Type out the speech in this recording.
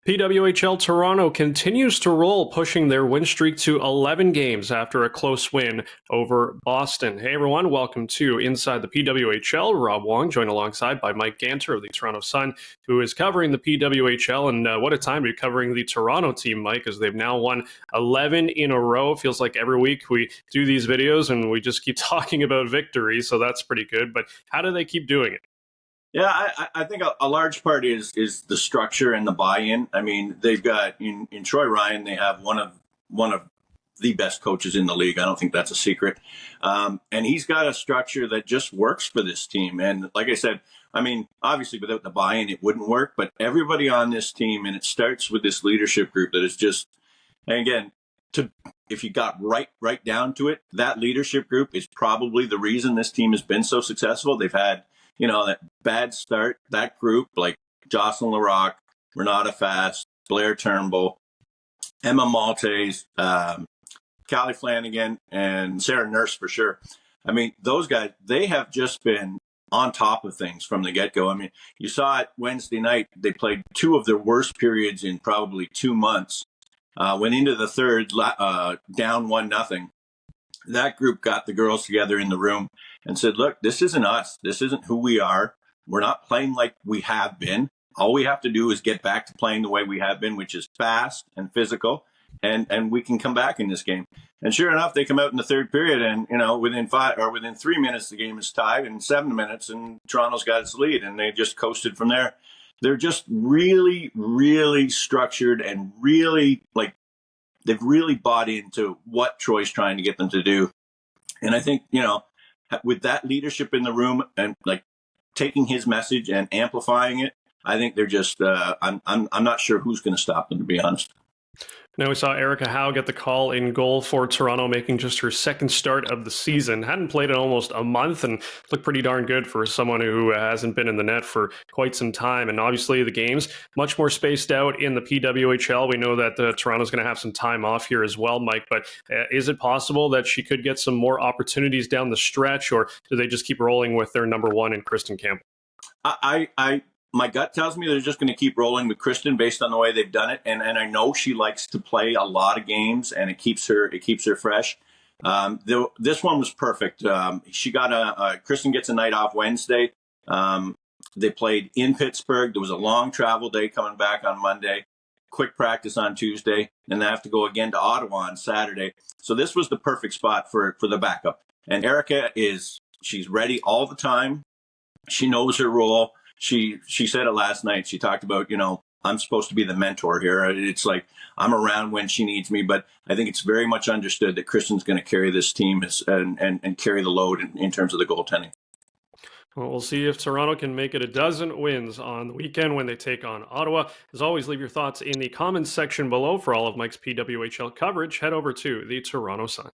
PWHL Toronto continues to roll, pushing their win streak to 11 games after a close win over Boston. Hey everyone, welcome to Inside the PWHL. Rob Wong, joined alongside by Mike Ganter of the Toronto Sun, who is covering the PWHL. And what a time to be covering the Toronto team, Mike, as they've now won 11 in a row. Feels like every week we do these videos and we just keep talking about victory, so that's pretty good. But how do they keep doing it? Yeah, I think a large part is the structure and the buy-in. I mean, they've got in Troy Ryan, they have one of the best coaches in the league. I don't think that's a secret, and he's got a structure that just works for this team. And like I said, I mean, obviously without the buy-in, it wouldn't work. But everybody on this team, and it starts with this leadership group that is just, and again, if you got right down to it, that leadership group is probably the reason this team has been so successful. They've had, that bad start, that group, like Jocelyn Larocque, Renata Fast, Blair Turnbull, Emma Maltese, Callie Flanagan, and Sarah Nurse for sure. I mean, those guys, they have just been on top of things from the get-go. I mean, you saw it Wednesday night. They played two of their worst periods in probably 2 months. Went into the third, down 1-0. That group got the girls together in the room and said, look, this isn't us. This isn't who we are. We're not playing like we have been. All we have to do is get back to playing the way we have been, which is fast and physical, and we can come back in this game. And sure enough, they come out in the third period, and within 3 minutes, the game is tied, and 7 minutes, and Toronto's got its lead, and they just coasted from there. They're just really, really structured and really they've really bought into what Troy's trying to get them to do. And I think, with that leadership in the room and taking his message and amplifying it, I think they're just, I'm not sure who's going to stop them, to be honest. Now we saw Erica Howe get the call in goal for Toronto, making just her second start of the season. Hadn't played in almost a month and looked pretty darn good for someone who hasn't been in the net for quite some time. And obviously the games much more spaced out in the PWHL. We know that Toronto's going to have some time off here as well, Mike. But is it possible that she could get some more opportunities down the stretch, or do they just keep rolling with their number one in Kristin Campbell? My gut tells me they're just going to keep rolling with Kristin based on the way they've done it, and I know she likes to play a lot of games, and it keeps her fresh. This one was perfect. She got Kristin gets a night off Wednesday. They played in Pittsburgh. There was a long travel day coming back on Monday. Quick practice on Tuesday, and they have to go again to Ottawa on Saturday. So this was the perfect spot for the backup. And Erica she's ready all the time. She knows her role. She said it last night. She talked about, I'm supposed to be the mentor here. It's like I'm around when she needs me, but I think it's very much understood that Kristin's going to carry this team and carry the load in terms of the goaltending. Well, we'll see if Toronto can make it a dozen wins on the weekend when they take on Ottawa. As always, leave your thoughts in the comments section below. For all of Mike's PWHL coverage, head over to the Toronto Sun.